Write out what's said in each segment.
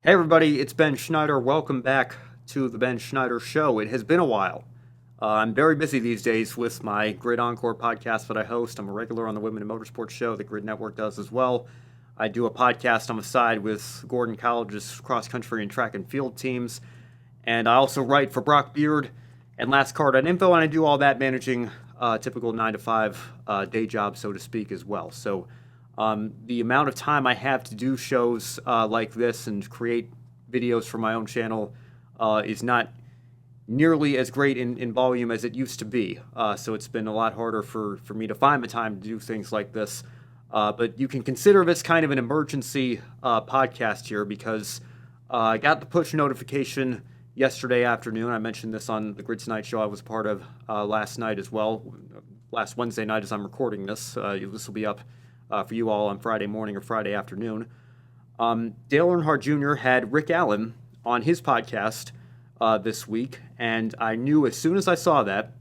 Hey everybody, it's Ben Schneider. Welcome back to the Ben Schneider Show. It has been a while. I'm very busy these days with my Grid Encore podcast that I host. I'm a regular on the Women in Motorsports show the Grid Network does as well. I do a podcast on the side with Gordon College's cross country and track and field teams. And I also write for Brock Beard and Last Card on Info, and I do all that managing typical 9 to 5 day job, so to speak, as well. So the amount of time I have to do shows like this and create videos for my own channel is not nearly as great in volume as it used to be. So it's been a lot harder for me to find the time to do things like this. But you can consider this kind of an emergency podcast here because I got the push notification yesterday afternoon. I mentioned this on the Grid Tonight show I was part of last night as well. Last Wednesday night as I'm recording this. This will be up for you all on Friday morning or Friday afternoon. Dale Earnhardt Jr. had Rick Allen on his podcast this week, and I knew as soon as I saw that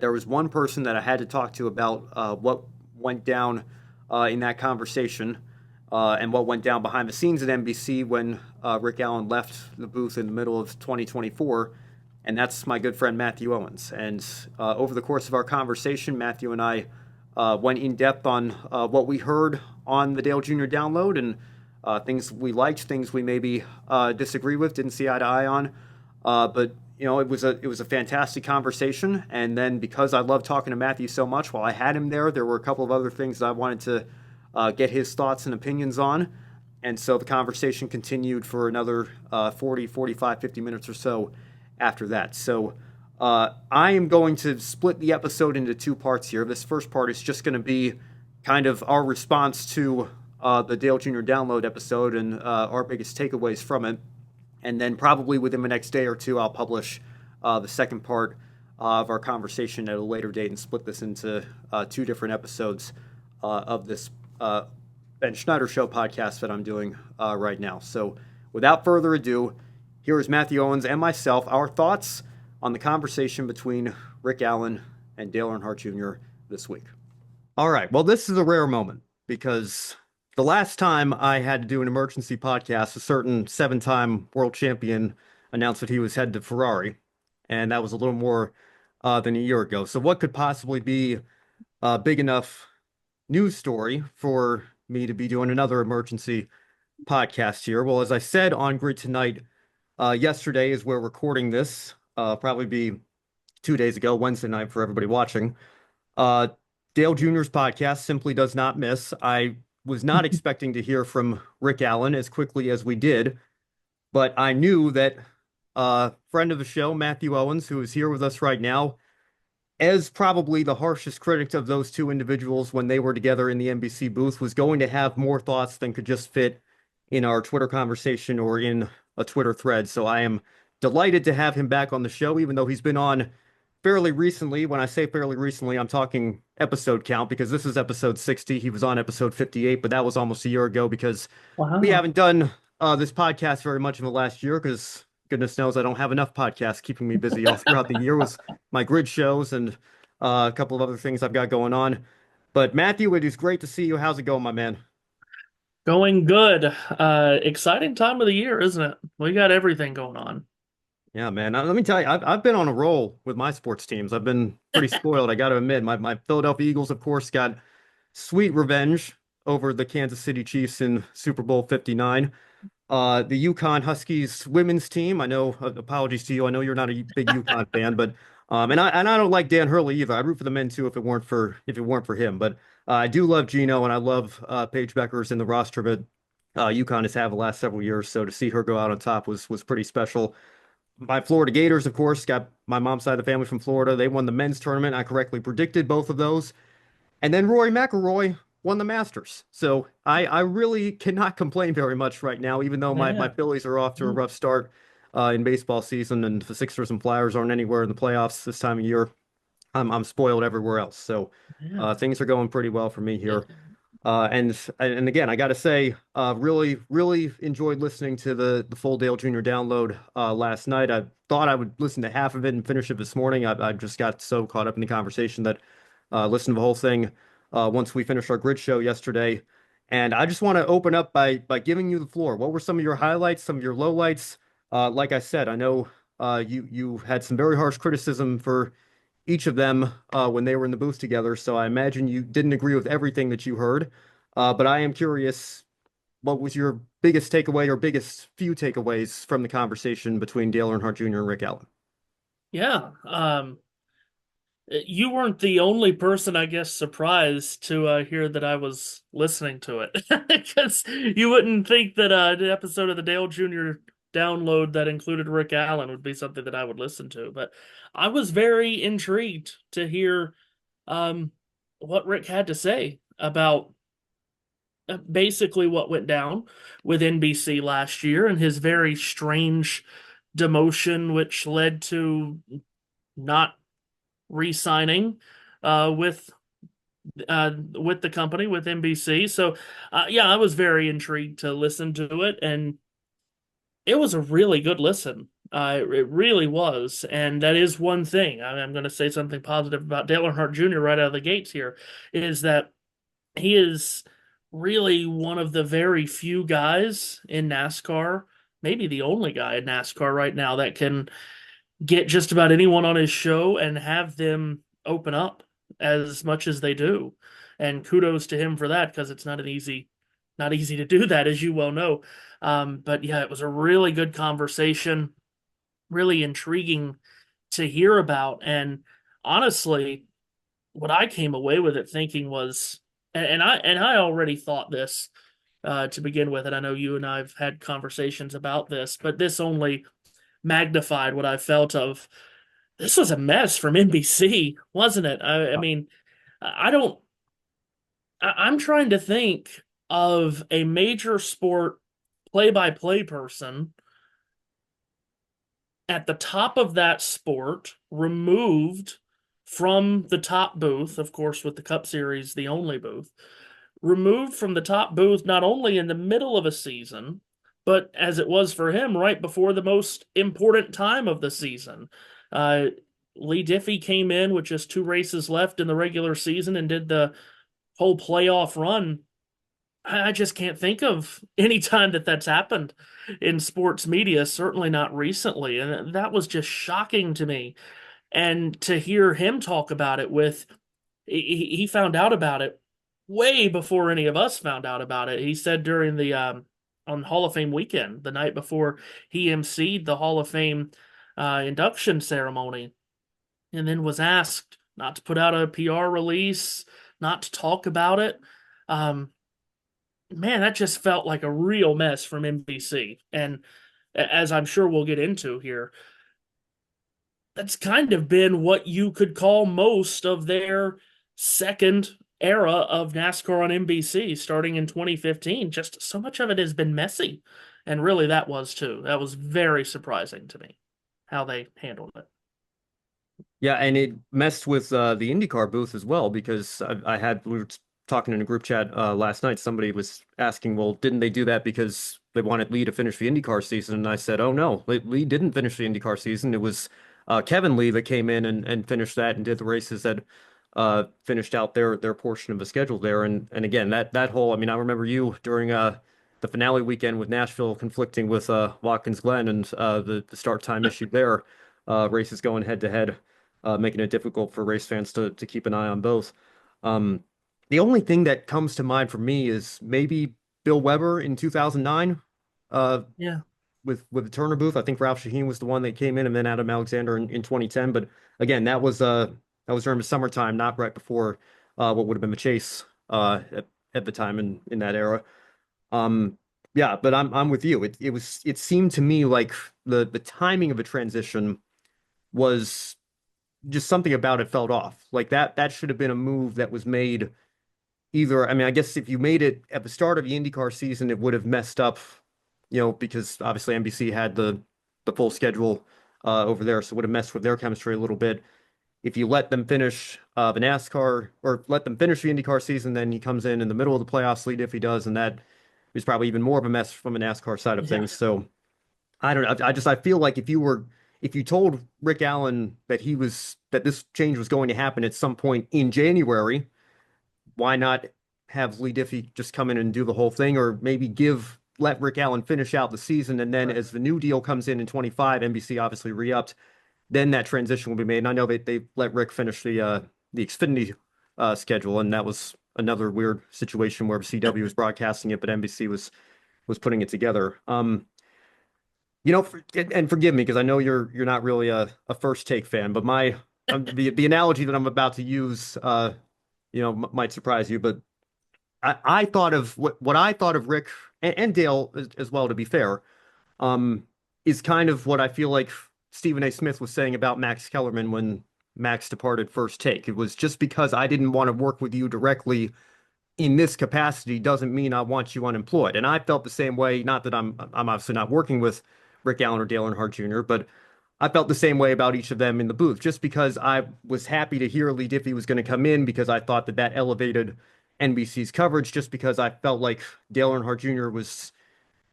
there was one person that I had to talk to about what went down in that conversation and what went down behind the scenes at NBC when Rick Allen left the booth in the middle of 2024, and that's my good friend Matthew Owens. And over the course of our conversation, Matthew and I went in depth on what we heard on the Dale Jr. download and things we liked, things we maybe disagree with, didn't see eye to eye on. But it was a fantastic conversation. And then because I love talking to Matthew so much, while I had him there were a couple of other things that I wanted to get his thoughts and opinions on. And so the conversation continued for another 40, 45, 50 minutes or so after that. So I am going to split the episode into two parts here. This first part is just going to be kind of our response to the Dale Jr. download episode and our biggest takeaways from it. And then probably within the next day or two, I'll publish the second part of our conversation at a later date and split this into two different episodes of this Ben Schneider Show podcast that I'm doing right now. So without further ado, here is Matthew Owens and myself, our thoughts on the conversation between Rick Allen and Dale Earnhardt Jr. this week. All right. Well, this is a rare moment because the last time I had to do an emergency podcast, a certain seven-time world champion announced that he was headed to Ferrari, and that was a little more than a year ago. So what could possibly be a big enough news story for me to be doing another emergency podcast here? Well, as I said on Grid Tonight yesterday, as we're recording this, probably be 2 days ago, Wednesday night for everybody watching. Dale Jr.'s podcast simply does not miss. I was not expecting to hear from Rick Allen as quickly as we did, but I knew that friend of the show, Matthew Owens, who is here with us right now, as probably the harshest critic of those two individuals when they were together in the NBC booth, was going to have more thoughts than could just fit in our Twitter conversation or in a Twitter thread. So I am delighted to have him back on the show, even though he's been on fairly recently. When I say fairly recently, I'm talking episode count because this is episode 60. He was on episode 58, but that was almost a year ago because we Wow. haven't done this podcast very much in the last year because goodness knows I don't have enough podcasts keeping me busy all throughout the year with my grid shows and a couple of other things I've got going on. But Matthew, it is great to see you. How's it going, my man? Going good. Exciting time of the year, isn't it? We got everything going on. Yeah, man. Let me tell you, I've been on a roll with my sports teams. I've been pretty spoiled, I got to admit. My Philadelphia Eagles, of course, got sweet revenge over the Kansas City Chiefs in Super Bowl 59. The Yukon Huskies women's team, I know, apologies to you. I know you're not a big Yukon fan, but and I don't like Dan Hurley either. I'd root for the men too if it weren't for him. But I do love Gino and I love Paige Beckers in the roster that Yukon has had the last several years. So to see her go out on top was pretty special. My Florida Gators, of course, got my mom's side of the family from Florida. They won the men's tournament. I correctly predicted both of those. And then Rory McIlroy won the Masters. So I really cannot complain very much right now, even though my Yeah. Phillies are off to a rough start in baseball season, and the Sixers and Flyers aren't anywhere in the playoffs this time of year. I'm spoiled everywhere else. So Yeah. things are going pretty well for me here. And again, I got to say, really enjoyed listening to the full Dale Jr. download last night. I thought I would listen to half of it and finish it this morning. I just got so caught up in the conversation that listened to the whole thing once we finished our grid show yesterday. And I just want to open up by giving you the floor. What were some of your highlights, some of your lowlights? Like I said, I know you had some very harsh criticism for each of them when they were in the booth together, so I imagine you didn't agree with everything that you heard. But I am curious, what was your biggest takeaway or biggest few takeaways from the conversation between Dale Earnhardt Jr. and Rick Allen? Yeah. You weren't the only person, I guess, surprised to hear that I was listening to it. Because you wouldn't think that the episode of the Dale Jr. download that included Rick Allen would be something that I would listen to. But I was very intrigued to hear um, what Rick had to say about basically what went down with NBC last year and his very strange demotion, which led to not re-signing with the company with NBC. So yeah, I was very intrigued to listen to it, and it was a really good listen. It really was, and that is one thing. I'm going to say something positive about Dale Earnhardt Jr. right out of the gates here, is that he is really one of the very few guys in NASCAR, maybe the only guy in NASCAR right now that can get just about anyone on his show and have them open up as much as they do. And kudos to him for that because it's not easy to do that, as you well know. But yeah, it was a really good conversation, really intriguing to hear about. And honestly, what I came away with it thinking was, and I already thought this to begin with, and I know you and I've had conversations about this, but this only magnified what I felt of this was a mess from NBC, wasn't it? I mean, I don't. I'm trying to think of a major sport play-by-play person at the top of that sport, removed from the top booth, of course, with the Cup Series, the only booth, removed from the top booth not only in the middle of a season, but as it was for him, right before the most important time of the season. Uh, Lee Diffie came in with just two races left in the regular season and did the whole playoff run. I just can't think of any time that that's happened in sports media, certainly not recently. And that was just shocking to me. And to hear him talk about it he found out about it way before any of us found out about it. He said during the on Hall of Fame weekend, the night before he emceed the Hall of Fame induction ceremony, and then was asked not to put out a PR release, not to talk about it. Um, Man, that just felt like a real mess from NBC. And as I'm sure we'll get into here, that's kind of been what you could call most of their second era of NASCAR on NBC starting in 2015. Just so much of it has been messy. And really, that was too. That was very surprising to me how they handled it. Yeah, and it messed with the IndyCar booth as well because we were talking in a group chat last night. Somebody was asking, well, didn't they do that because they wanted Lee to finish the IndyCar season? And I said, oh no, Lee didn't finish the IndyCar season. It was Kevin Lee that came in and finished that and did the races that finished out their portion of the schedule there. And again, that whole, I mean, I remember you during the finale weekend with Nashville conflicting with Watkins Glen and the start time issue there, races going head to head, making it difficult for race fans to keep an eye on both. Um, the only thing that comes to mind for me is maybe Bill Weber in 2009 uh, Yeah. with the Turner booth. I think Ralph Shaheen was the one that came in, and then Adam Alexander in 2010. But again, that was during the summertime, not right before what would have been the chase at the time in that era. Um, yeah, but I'm with you. It seemed to me like the timing of a transition was just something about it felt off. Like that should have been a move that was made either. I mean, I guess if you made it at the start of the IndyCar season, it would have messed up, because obviously NBC had the full schedule over there, so it would have messed with their chemistry a little bit. If you let them finish the NASCAR or let them finish the IndyCar season, then he comes in the middle of the playoffs lead if he does, and that is probably even more of a mess from a NASCAR side of Yeah. things. So I don't know. I feel like if you told Rick Allen that this change was going to happen at some point in January, why not have Lee Diffie just come in and do the whole thing, or maybe let Rick Allen finish out the season, and then Right. as the new deal comes in 25, NBC obviously re-upped, then that transition will be made. And I know they let Rick finish the Xfinity schedule, and that was another weird situation where CW was broadcasting it, but NBC was putting it together. And forgive me because I know you're not really a first take fan, but the analogy that I'm about to use, might surprise you, but I thought of what I thought of Rick and Dale as well, to be fair, um, is kind of what I feel like Stephen A. Smith was saying about Max Kellerman when Max departed First Take. It was just because I didn't want to work with you directly in this capacity doesn't mean I want you unemployed. And I felt the same way. Not that I'm obviously not working with Rick Allen or Dale Earnhardt Jr., but I felt the same way about each of them in the booth. Just because I was happy to hear Lee Diffie was going to come in because I thought that elevated NBC's coverage. Just because I felt like Dale Earnhardt Jr. was,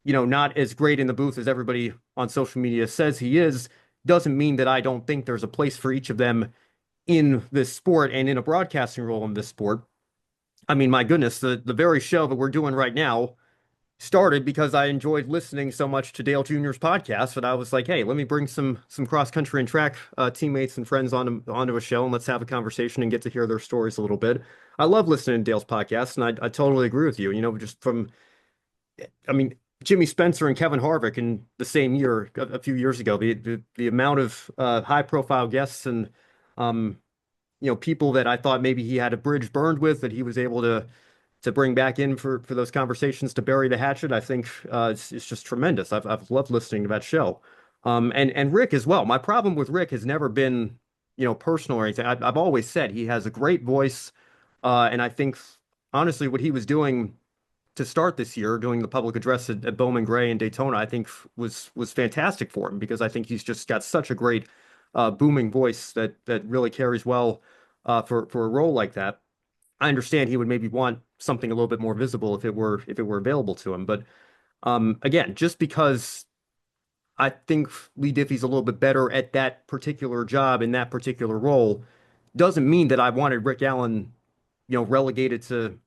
not as great in the booth as everybody on social media says he is, doesn't mean that I don't think there's a place for each of them in this sport and in a broadcasting role in this sport. I mean, my goodness, the very show that we're doing right now started because I enjoyed listening so much to Dale Jr.'s podcast that I was like, hey, let me bring some cross country and track teammates and friends onto a show, and let's have a conversation and get to hear their stories a little bit. I love listening to Dale's podcast, and I totally agree with you. Just from, I mean, Jimmy Spencer and Kevin Harvick in the same year, a few years ago, the amount of high profile guests and um, people that I thought maybe he had a bridge burned with that he was able to bring back in for those conversations to bury the hatchet. I think it's just tremendous. I've loved listening to that show. And Rick as well. My problem with Rick has never been, personal or anything. I've always said he has a great voice, and I think honestly what he was doing to start this year, doing the public address at Bowman Gray and Daytona, I think was fantastic for him because I think he's just got such a great booming voice that really carries well for a role like that. I understand he would maybe want something a little bit more visible if it were available to him. But again, just because I think Lee Diffie's a little bit better at that particular job in that particular role doesn't mean that I wanted Rick Allen, relegated to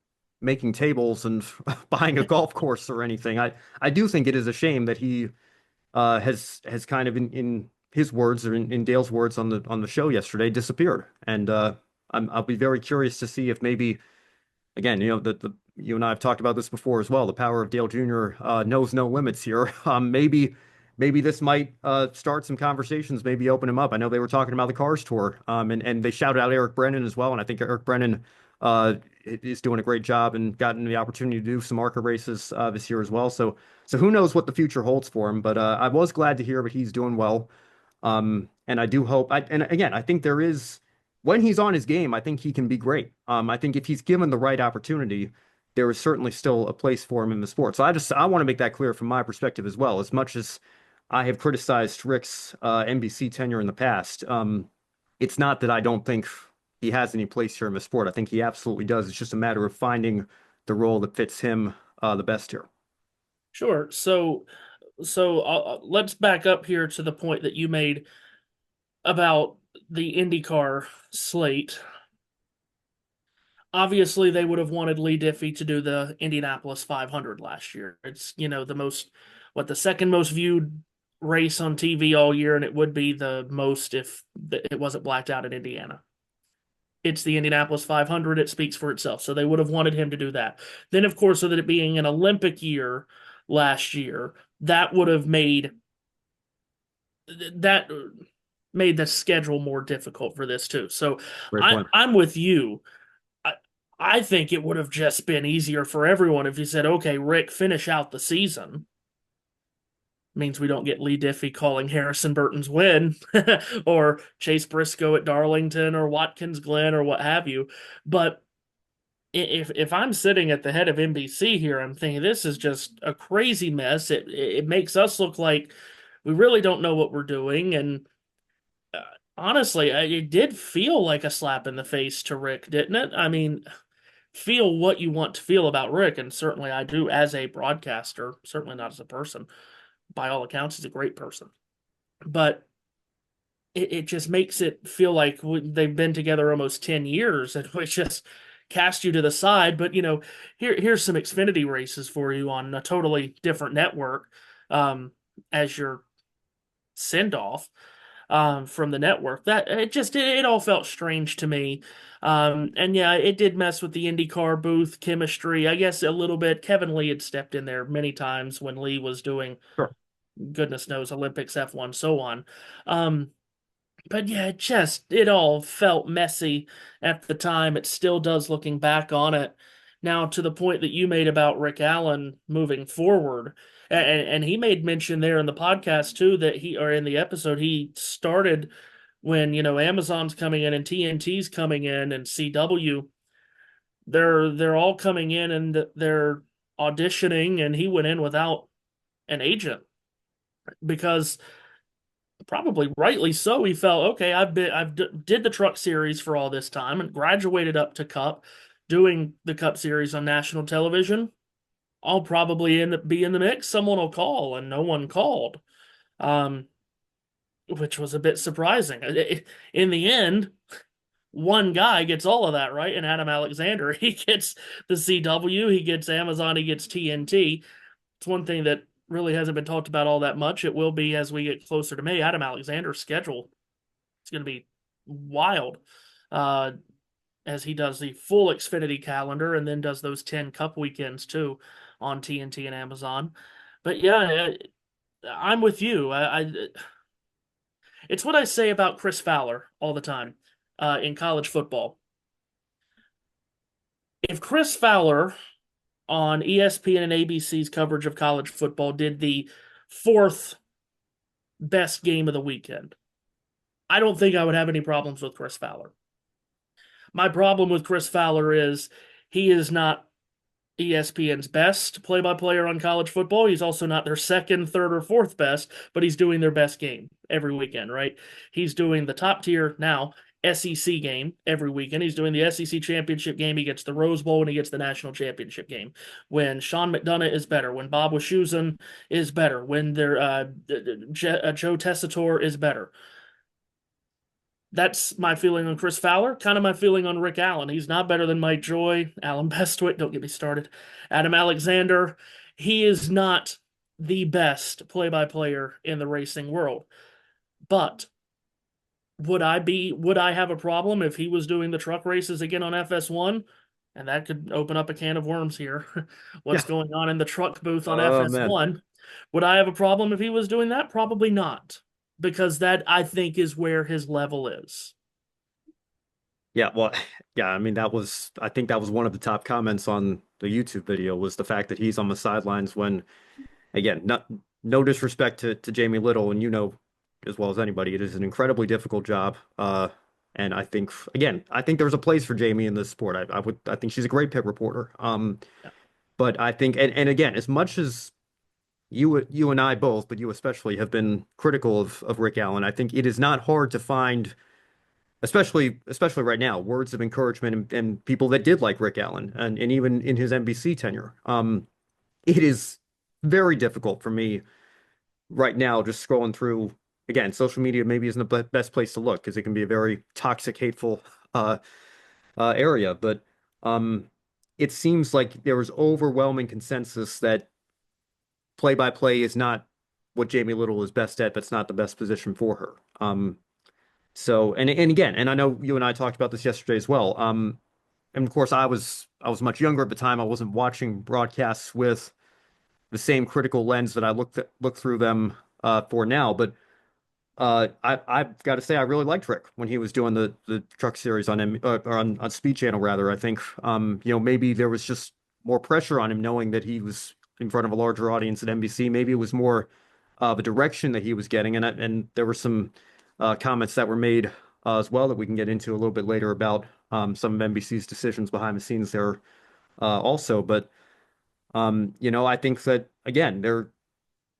making tables and buying a golf course or anything. I do think it is a shame that he has kind of in his words or in Dale's words on the show yesterday disappeared. And I'll be very curious to see if maybe again, you and I have talked about this before as well. The power of Dale Jr. Knows no limits here. Maybe this might start some conversations, maybe open him up. I know they were talking about the Cars Tour, and they shouted out Eric Brennan as well. And I think Eric Brennan is doing a great job and gotten the opportunity to do some ARCA races this year as well. So who knows what the future holds for him? But I was glad to hear that he's doing well. And I do hope. And again, I think there is when he's on his game, I think he can be great. I think if he's given the right opportunity, there is certainly still a place for him in the sport. So I want to make that clear from my perspective as well. As much as I have criticized Rick's NBC tenure in the past, it's not that I don't think he has any place here in the sport. I think he absolutely does. It's just a matter of finding the role that fits him the best here. Sure. So let's back up here to the point that you made about the IndyCar slate. Obviously, they would have wanted Lee Diffie to do the Indianapolis 500 last year. It's, the second most viewed race on TV all year, and it would be the most if it wasn't blacked out in Indiana. It's the Indianapolis 500. It speaks for itself. So they would have wanted him to do that. Then, of course, with it being an Olympic year last year, that would have made the schedule more difficult for this too. So Great point. I'm with you. I think it would have just been easier for everyone if you said, okay, Rick, finish out the season. Means we don't get Lee Diffie calling Harrison Burton's win or Chase Briscoe at Darlington or Watkins Glen or what have you. But if I'm sitting at the head of NBC here, I'm thinking this is just a crazy mess. It makes us look like we really don't know what we're doing. And honestly, it did feel like a slap in the face to Rick, didn't it? I mean, feel what you want to feel about Rick, and certainly I do as a broadcaster, certainly not as a person. By all accounts, he's a great person. But it just makes it feel like they've been together almost 10 years, and cast you to the side. But here's some Xfinity races for you on a totally different network, as your send off from the network. That it all felt strange to me. And yeah, it did mess with the IndyCar booth chemistry. I guess a little bit. Kevin Lee had stepped in there many times when Lee was doing, Sure. goodness knows, Olympics, F1, so on. Um, but yeah, it all felt messy at the time. It still does looking back on it. Now, to the point that you made about Rick Allen moving forward, and he made mention there in the podcast too that or in the episode, he started when, Amazon's coming in and TNT's coming in and CW, they're all coming in and they're auditioning, and he went in without an agent because, probably rightly so, he felt, okay, did the truck series for all this time and graduated up to Cup, doing the Cup series on national television. I'll probably end up be in the mix. Someone will call, and no one called, um, which was a bit surprising. In the end, one guy gets all of that, right? And Adam Alexander, he gets the CW, he gets Amazon, he gets TNT. It's one thing that really hasn't been talked about all that much. It will be as we get closer to May. Adam Alexander's schedule, it's going to be wild, uh, as he does the full Xfinity calendar and then does those 10 Cup weekends too on TNT and Amazon. But yeah, I'm with you. It's what I say about Chris Fowler all the time in college football. If Chris Fowler on ESPN and ABC's coverage of college football did the fourth best game of the weekend, I don't think I would have any problems with Chris Fowler. My problem with Chris Fowler is he is not ESPN's best play-by-player on college football. He's also not their second, third, or fourth best, but he's doing their best game every weekend, right? He's doing the top tier now SEC game every weekend. He's doing the SEC championship game. He gets the Rose Bowl and he gets the national championship game. When Sean McDonough is better, when Bob Wischusen is better, when Joe Tessitore is better. That's my feeling on Chris Fowler. Kind of my feeling on Rick Allen. He's not better than Mike Joy, Alan Bestwick. Don't get me started. Adam Alexander. He is not the best play-by-player in the racing world. But would I have a problem if he was doing the truck races again on FS1? And that could open up a can of worms here. What's Yeah. going on in the truck booth on Oh man. FS1? Would I have a problem if he was doing that? Probably not, because that, I think, is where his level is. Yeah, well, yeah, I mean I think that was one of the top comments on the YouTube video was the fact that he's on the sidelines when, again, no disrespect to Jamie Little, and you know as well as anybody, it is an incredibly difficult job. And I think again, I think there's a place for Jamie in this sport. I think she's a great pit reporter. Yeah. But I think and again, as much as you and I both, but you especially have been critical of Rick Allen, I think it is not hard to find, especially right now, words of encouragement and people that did like Rick Allen and even in his NBC tenure. It is very difficult for me right now, just scrolling through, again, social media maybe isn't the best place to look because it can be a very toxic, hateful uh, area. But um, it seems like there was overwhelming consensus that play-by-play is not what Jamie Little is best at. That's not the best position for her. So, and again, and I know you and I talked about this yesterday as well. And of course, I was much younger at the time. I wasn't watching broadcasts with the same critical lens that I look through them for now. But I've got to say I really liked Rick when he was doing the truck series on or on Speed Channel rather. I think maybe there was just more pressure on him knowing that he was in front of a larger audience at NBC. Maybe it was more the direction that he was getting, and there were some comments that were made as well that we can get into a little bit later about some of NBC's decisions behind the scenes there also. But I think that again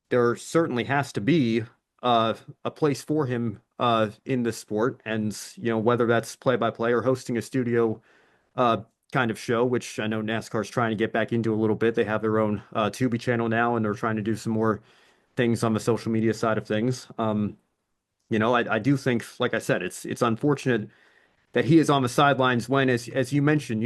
there certainly has to be a place for him in this sport, and whether that's play by play or hosting a studio uh, kind of show, which I know NASCAR's trying to get back into a little bit. They have their own Tubi channel now, and they're trying to do some more things on the social media side of things. I do think, like I said, it's unfortunate that he is on the sidelines when, as you mentioned,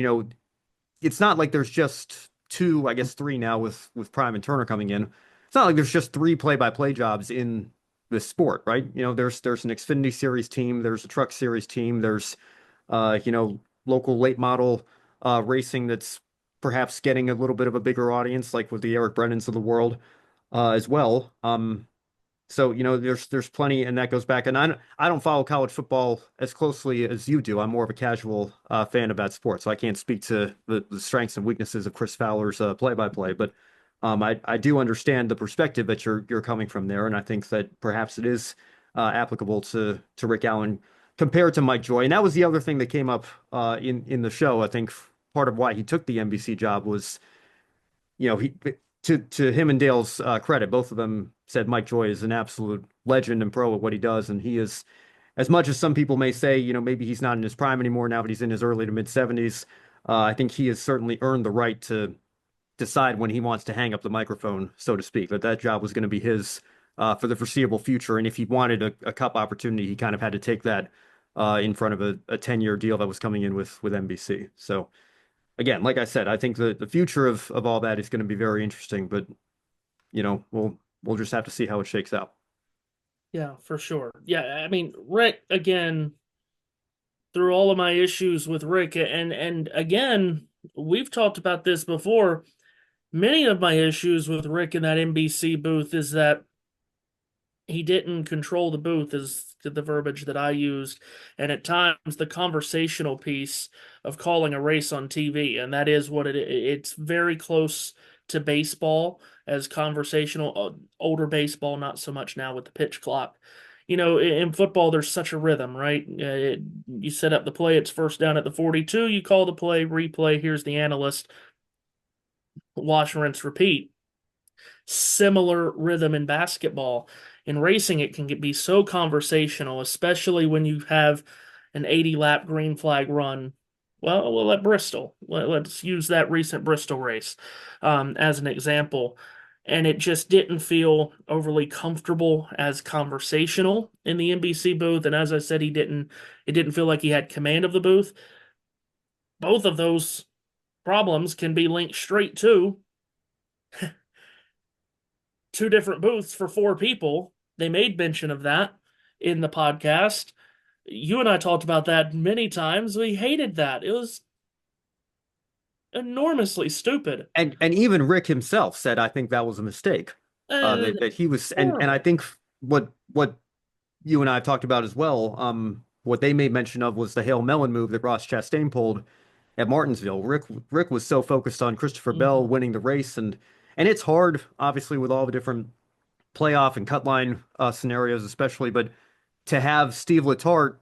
it's not like there's just two, I guess three now with Prime and Turner coming in. It's not like there's just three play-by-play jobs in this sport, right? There's an Xfinity Series team, there's a Truck Series team, there's local late model racing that's perhaps getting a little bit of a bigger audience, like with the Eric Brennans of the world as well. So, there's plenty, and that goes back. And I don't follow college football as closely as you do. I'm more of a casual fan of that sport, so I can't speak to the strengths and weaknesses of Chris Fowler's play-by-play. But I do understand the perspective that you're coming from there, and I think that perhaps it is applicable to Rick Allen compared to Mike Joy. And that was the other thing that came up in the show. I think part of why he took the NBC job was, he to him and Dale's credit, both of them said Mike Joy is an absolute legend and pro at what he does, and he is, as much as some people may say, maybe he's not in his prime anymore now, but he's in his early to mid 70s. I think he has certainly earned the right to decide when he wants to hang up the microphone, so to speak. That job was going to be his for the foreseeable future, and if he wanted a cup opportunity, he kind of had to take that in front of a 10-year deal that was coming in with NBC. So again, like I said, I think the future of all that is going to be very interesting, but we'll just have to see how it shakes out. Yeah, for sure. Yeah, I mean, Rick, again, through all of my issues with Rick, and again, we've talked about this before. Many of my issues with Rick in that NBC booth is that he didn't control the booth, is the verbiage that I used, and at times the conversational piece of calling a race on TV, and that is what it's very close to baseball as conversational, older baseball, not so much now with the pitch clock. In football, there's such a rhythm, right? You set up the play, it's first down at the 42, you call the play, replay, here's the analyst, wash, rinse, repeat. Similar rhythm in basketball. In racing, it can be so conversational, especially when you have an 80 lap green flag run. Well, at Bristol, let's use that recent Bristol race as an example. And it just didn't feel overly comfortable as conversational in the NBC booth. And as I said, it didn't feel like he had command of the booth. Both of those problems can be linked straight to two different booths for four people. They made mention of that in the podcast. You and I talked about that many times. We hated that. It was enormously stupid. And even Rick himself said, I think that was a mistake. Uh, That he was, and I Horrible. think what you and I have talked about as well, what they made mention of was the Hail Melon move that Ross Chastain pulled at Martinsville. Rick was so focused on Christopher Bell Mhm. winning the race, and it's hard, obviously, with all the different playoff and cut line scenarios, especially, but to have Steve Letarte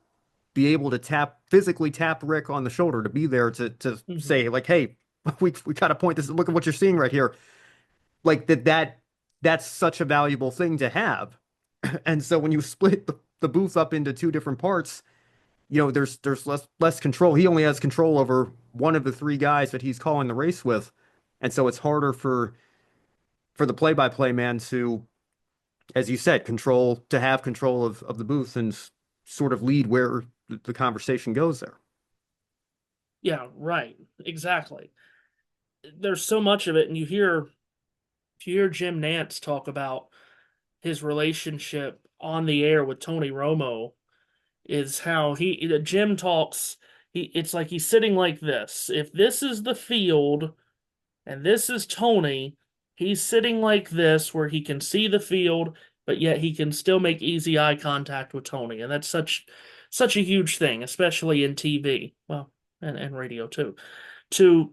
be able to physically tap Rick on the shoulder, to be there to Mhm. say like, hey, we got to point this. Look at what you're seeing right here. Like that's such a valuable thing to have. And so when you split the booth up into two different parts, there's less control. He only has control over one of the three guys that he's calling the race with, and so it's harder for the play-by-play man to, as you said, to have control of the booth and sort of lead where the conversation goes there. Yeah, right. Exactly. There's so much of it, and if you hear Jim Nantz talk about his relationship on the air with Tony Romo, is how Jim talks. It's like he's sitting like this. If this is the field and this is Tony, he's sitting like this where he can see the field, but yet he can still make easy eye contact with Tony. And that's such a huge thing, especially in TV. Well, and radio too. To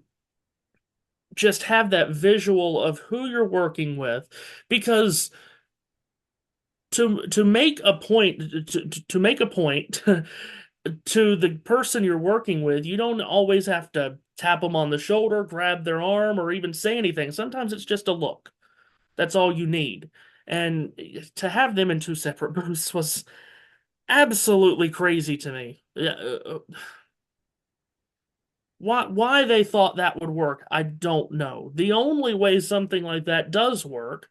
just have that visual of who you're working with, because to make a point to make a point to the person you're working with, you don't always have to tap them on the shoulder, grab their arm, or even say anything. Sometimes it's just a look. That's all you need. And to have them in two separate booths was absolutely crazy to me. Yeah, why they thought that would work, I don't know. The only way something like that does work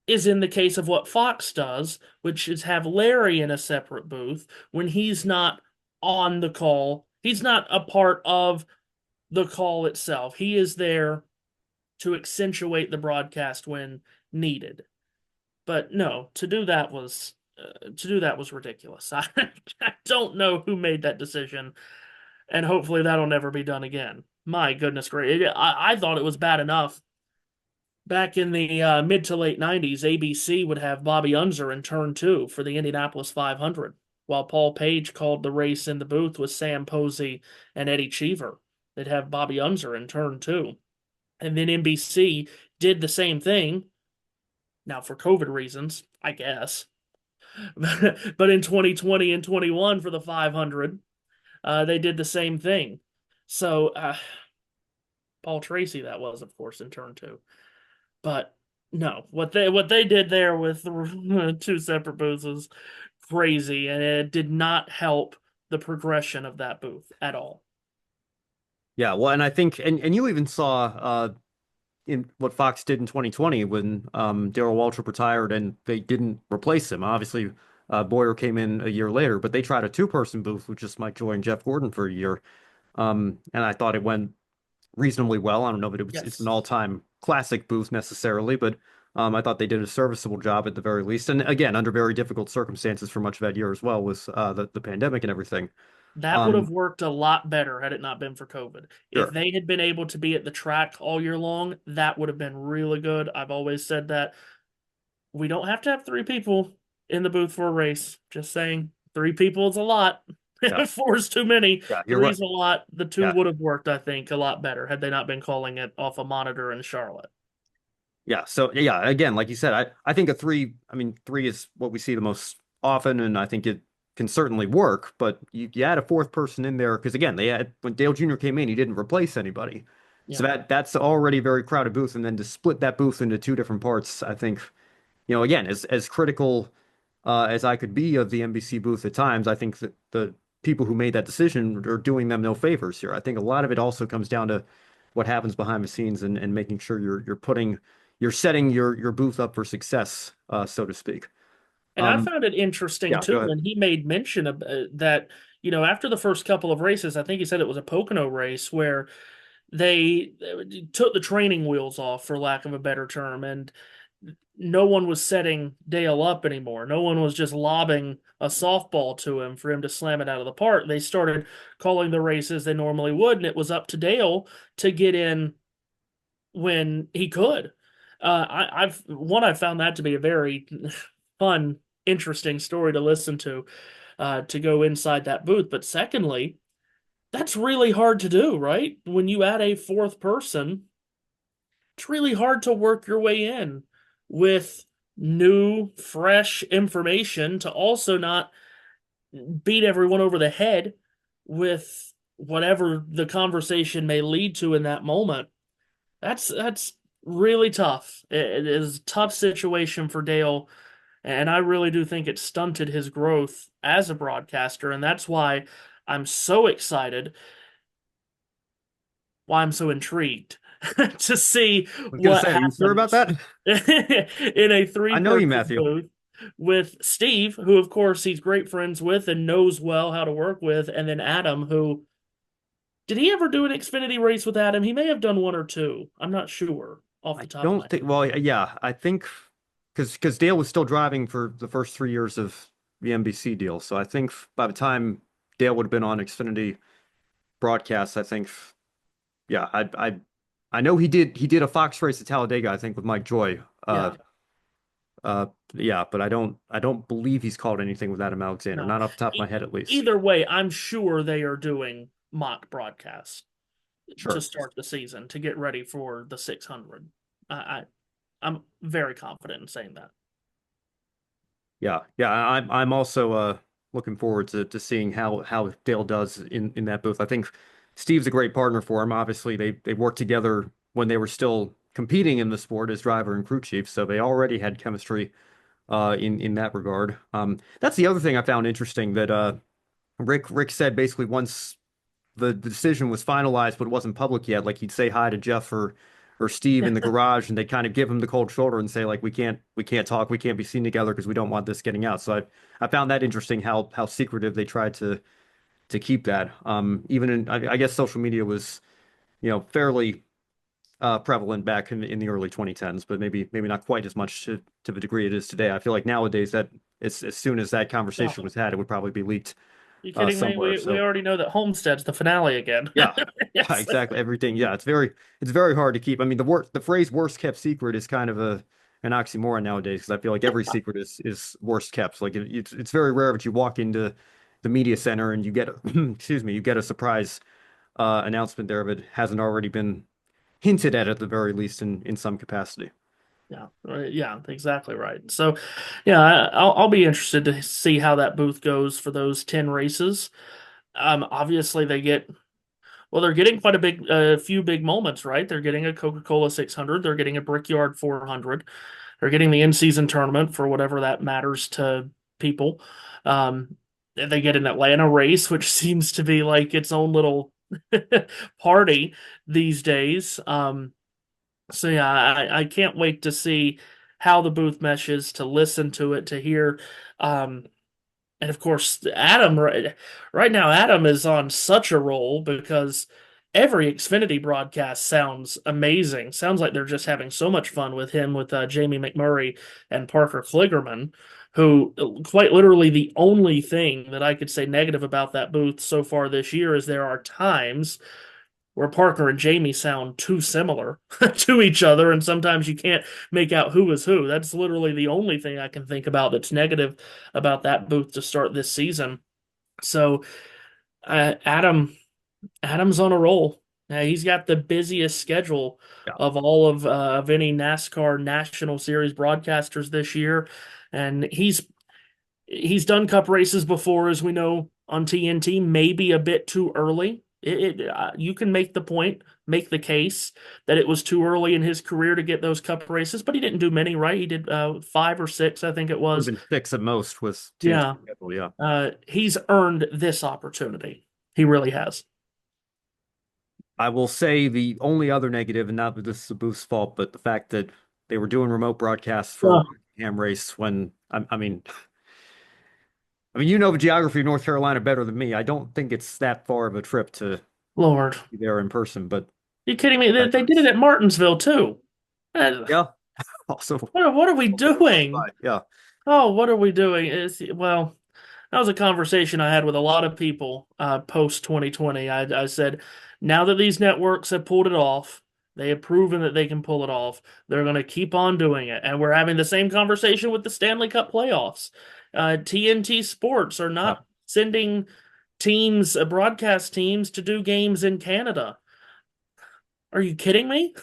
is in the case of what Fox does, which is have Larry in a separate booth when he's not on the call. He's not a part of the call itself. He is there to accentuate the broadcast when needed. But no, to do that was ridiculous. I don't know who made that decision, and hopefully that'll never be done again. My goodness gracious, I thought it was bad enough. Back in the mid to late 90s, ABC would have Bobby Unser in turn two for the Indianapolis 500, while Paul Page called the race in the booth with Sam Posey and Eddie Cheever. They'd have Bobby Unser in turn two. And then NBC did the same thing, now for COVID reasons, I guess. But in 2020 and 21 for the 500, they did the same thing. So, Paul Tracy, that was, of course, in turn two. But no, what they did there with the two separate booths was crazy, and it did not help the progression of that booth at all. Yeah, well, and I think, and you even saw in what Fox did in 2020 when Darrell Waltrip retired and they didn't replace him. Obviously, Boyer came in a year later, but they tried a two-person booth with just Mike Joy and Jeff Gordon for a year, and I thought it went reasonably well. I don't know that it's an Yes, all-time classic booth necessarily, but I thought they did a serviceable job at the very least. And again, under very difficult circumstances for much of that year as well with the pandemic and everything. that would have Um, worked a lot better had it not been for COVID. If sure. they had been able to be at the track all year long, that would have been really good. I've always said that we don't have to have three people in the booth for a race. Just saying, three people is a lot. Yeah. Four is too many. Yeah, you're right. Three's a lot. The two Yeah. would have worked, I think, a lot better had they not been calling it off a monitor in Charlotte. Yeah. So yeah, again, like you said, I think a three, I mean, three is what we see the most often, and I think it can certainly work, but you add a fourth person in there because again, they had when Dale Jr. came in, he didn't replace anybody. So Yeah. that's already a very crowded booth, and then to split that booth into two different parts, I think, again, as critical as I could be of the NBC booth at times, I think that the people who made that decision are doing them no favors here. I think a lot of it also comes down to what happens behind the scenes and making sure you're setting your booth up for success, so to speak. And I Um, found it interesting yeah, go too ahead. when he made mention of that, after the first couple of races, I think he said it was a Pocono race where they took the training wheels off, for lack of a better term, and no one was setting Dale up anymore. No one was just lobbing a softball to him for him to slam it out of the park. They started calling the races they normally would, and it was up to Dale to get in when he could. I found that to be a very fun, interesting story to listen to go inside that booth. But secondly, that's really hard to do, right? When you add a fourth person, it's really hard to work your way in with new, fresh information to also not beat everyone over the head with whatever the conversation may lead to in that moment. That's really tough. It is a tough situation for Dale, and I really do think it stunted his growth as a broadcaster, and that's why I'm so excited, why I'm so intrigued to see I was gonna what say, are you sure about happens that? in a I know you, three-person Matthew. booth with Steve, who of course he's great friends with and knows well how to work with, and then Adam, who did he ever do an Xfinity race with Adam? He may have done one or two. I'm not sure off the I top of my don't think. head. Well, yeah, I think because Dale was still driving for the first 3 years of the NBC deal, so I think by the time Dale would have been on Xfinity broadcast, I think, yeah, I know he did a Fox race at Talladega, I think, with Mike Joy. Yeah, Yeah, but I don't believe he's called anything with Adam Alexander, no. not off the top of my E- head at least. Either way, I'm sure they are doing mock broadcasts to Sure. start the season to get ready for the 600. I'm very confident in saying that. Yeah, yeah. I'm also looking forward to seeing how Dale does in that booth. I think Steve's a great partner for him. Obviously, they worked together when they were still competing in the sport as driver and crew chief, so they already had chemistry in that regard. That's the other thing I found interesting that Rick said basically once the decision was finalized but it wasn't public yet, like he'd say hi to Jeff or Steve in the garage and they'd kind of give him the cold shoulder and say like we can't talk, we can't be seen together because we don't want this getting out. So I found that interesting how secretive they tried to keep that. Even in, I guess social media was, fairly prevalent back in the early 2010s, but maybe not quite as much to the degree it is today. I feel like nowadays that as soon as that Yeah. conversation was had, it would probably be leaked You kidding me? somewhere. We So already know that Homestead's the finale again. yeah, yeah, Yes. exactly. Everything. Yeah, it's very hard to keep. I mean, the phrase "worst kept secret" is kind of an oxymoron nowadays because I feel like every secret is worst kept. Like it's very rare that you walk into the media center and you get excuse me, you get a surprise announcement there that hasn't already been hinted at the very least in some capacity. Yeah, right, yeah, exactly right. So, yeah, I'll be interested to see how that booth goes for those 10 races. Obviously they're getting quite a few big moments, right? They're getting a Coca-Cola 600, they're getting a Brickyard 400, they're getting the in-season tournament for whatever that matters to people. They get an Atlanta race, which seems to be like its own little party these days. So yeah, I can't wait to see how the booth meshes, to listen to it, to hear. Um, and of course, Adam, right now, Adam is on such a roll because every Xfinity broadcast sounds amazing. Sounds like they're just having so much fun with him, with Jamie McMurray and Parker Kligerman, who quite literally the only thing that I could say negative about that booth so far this year is there are times where Parker and Jamie sound too similar to each other, and sometimes you can't make out who is who. That's literally the only thing I can think about that's negative about that booth to start this season. So, Adam's on a roll. He's got the busiest schedule Yeah. of all of any NASCAR National Series broadcasters this year, and he's done Cup races before, as we know, on TNT, maybe a bit too early. You can make the point, make the case that it was too early in his career to get those Cup races, but he didn't do many, right? He did 5 or 6, I think it Would have was. been six at most with TNT Yeah, schedule. Yeah. he's earned this opportunity. He really has. I will say the only other negative, and not that this is the booth's fault, but the fact that they were doing remote broadcasts for Oh, Ham race when I mean, you know the geography of North Carolina better than me. I don't think it's that far of a trip to Lord, be there in person, but you kidding me? They did it that's at Martinsville too. Uh, yeah. Also, what are we also close doing? by. Yeah. Oh, what are we doing? Well, that was a conversation I had with a lot of people post 2020. I said, now that these networks have pulled it off, they have proven that they can pull it off. They're going to keep on doing it. And we're having the same conversation with the Stanley Cup playoffs. TNT Sports are Yeah. not sending teams, broadcast teams, to do games in Canada. Are you kidding me?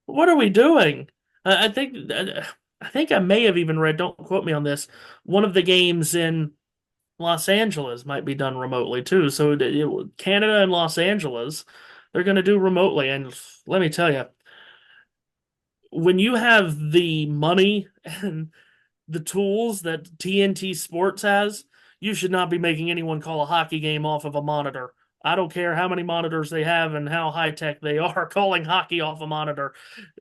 What are we doing? I think I may have even read, don't quote me on this, one of the games in Los Angeles might be done remotely too. So Canada and Los Angeles, they're going to do remotely. And let me tell you, when you have the money and the tools that TNT Sports has, you should not be making anyone call a hockey game off of a monitor. I don't care how many monitors they have and how high tech they are. Calling hockey off a monitor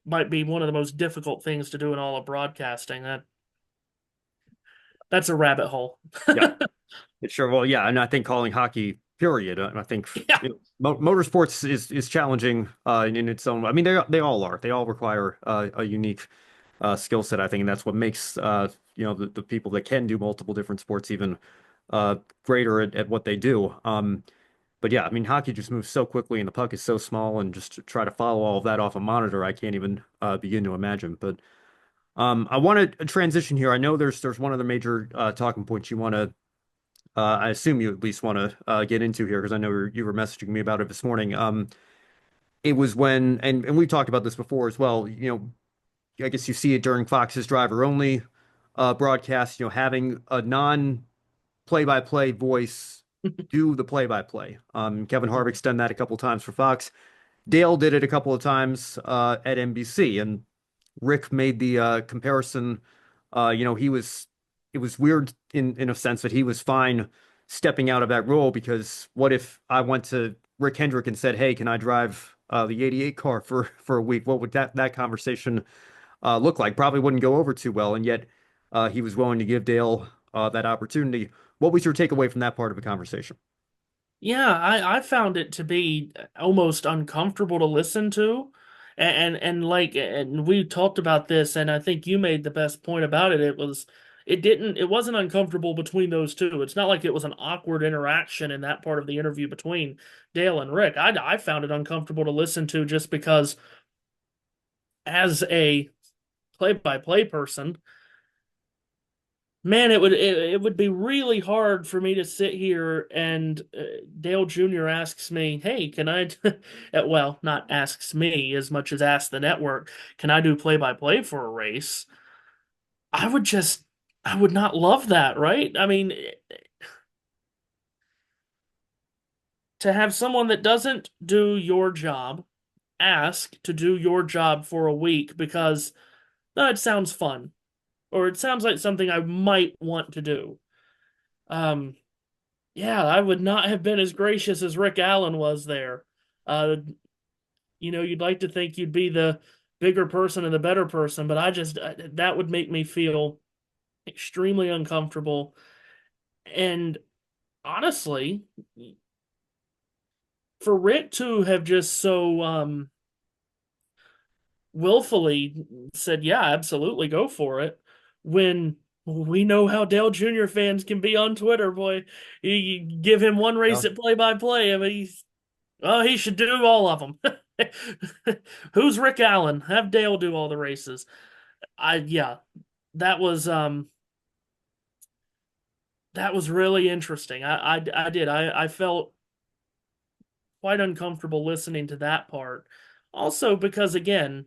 might be one of the most difficult things to do in all of broadcasting. That's a rabbit hole. Yeah. It's sure. Well, yeah, and I think calling hockey, period. I think Yeah. motorsports is challenging in its own. I mean, they all are. They all require a unique skill set, I think, and that's what makes the people that can do multiple different sports even greater at what they do. But yeah, I mean, hockey just moves so quickly, and the puck is so small, and just to try to follow all of that off a monitor, I can't even begin to imagine. But I want to transition here. I know there's one other major talking point you want to. I assume you at least want to get into here because I know you were messaging me about it this morning. It was when, and we talked about this before as well. I guess you see it during Fox's driver only broadcast. Having a non play-by-play voice do the play-by-play. Kevin Harvick's done that a couple times for Fox. Dale did it a couple of times at NBC, and Rick made the comparison. He was it was weird in a sense that he was fine stepping out of that role because what if I went to Rick Hendrick and said, "Hey, can I drive the '88 car for a week?" What would that conversation look like? Probably wouldn't go over too well, and yet he was willing to give Dale that opportunity. what was your takeaway from that part of the conversation? Yeah, I found it to be almost uncomfortable to listen to. And we talked about this, and I think you made the best point about it. It wasn't uncomfortable between those two. It's not like it was an awkward interaction in that part of the interview between Dale and Rick. I found it uncomfortable to listen to just because as a play-by-play person, man, it would be really hard for me to sit here and Dale Jr. asks me, "Hey, can I?" Well, not asks me as much as asks the network, "Can I do play-by-play for a race?" I would just, I would not love that, right? I mean, to have someone that doesn't do your job ask to do your job for a week because no, it sounds fun or it sounds like something I might want to do. Um, Yeah, I would not have been as gracious as Rick Allen was there. Uh, you'd like to think you'd be the bigger person and the better person, but that would make me feel extremely uncomfortable. And honestly, for Rick to have just so willfully said, "Yeah, absolutely, go for it," when we know how Dale Jr. fans can be on Twitter, boy. You give him one race at play-by-play, I mean, oh, he should do all of them. Who's Rick Allen? Have Dale do all the races. Yeah, that was um that was really interesting. I felt quite uncomfortable listening to that part. Also because again,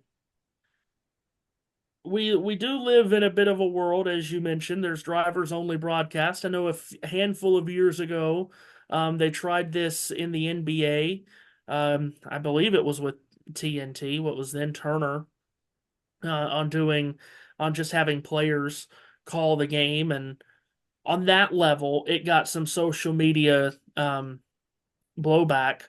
we do live in a bit of a world, as you mentioned. There's drivers only broadcast. I know handful of years ago, they tried this in the NBA. I believe it was with TNT, what was then Turner, on just having players call the game, and on that level, it got some social media blowback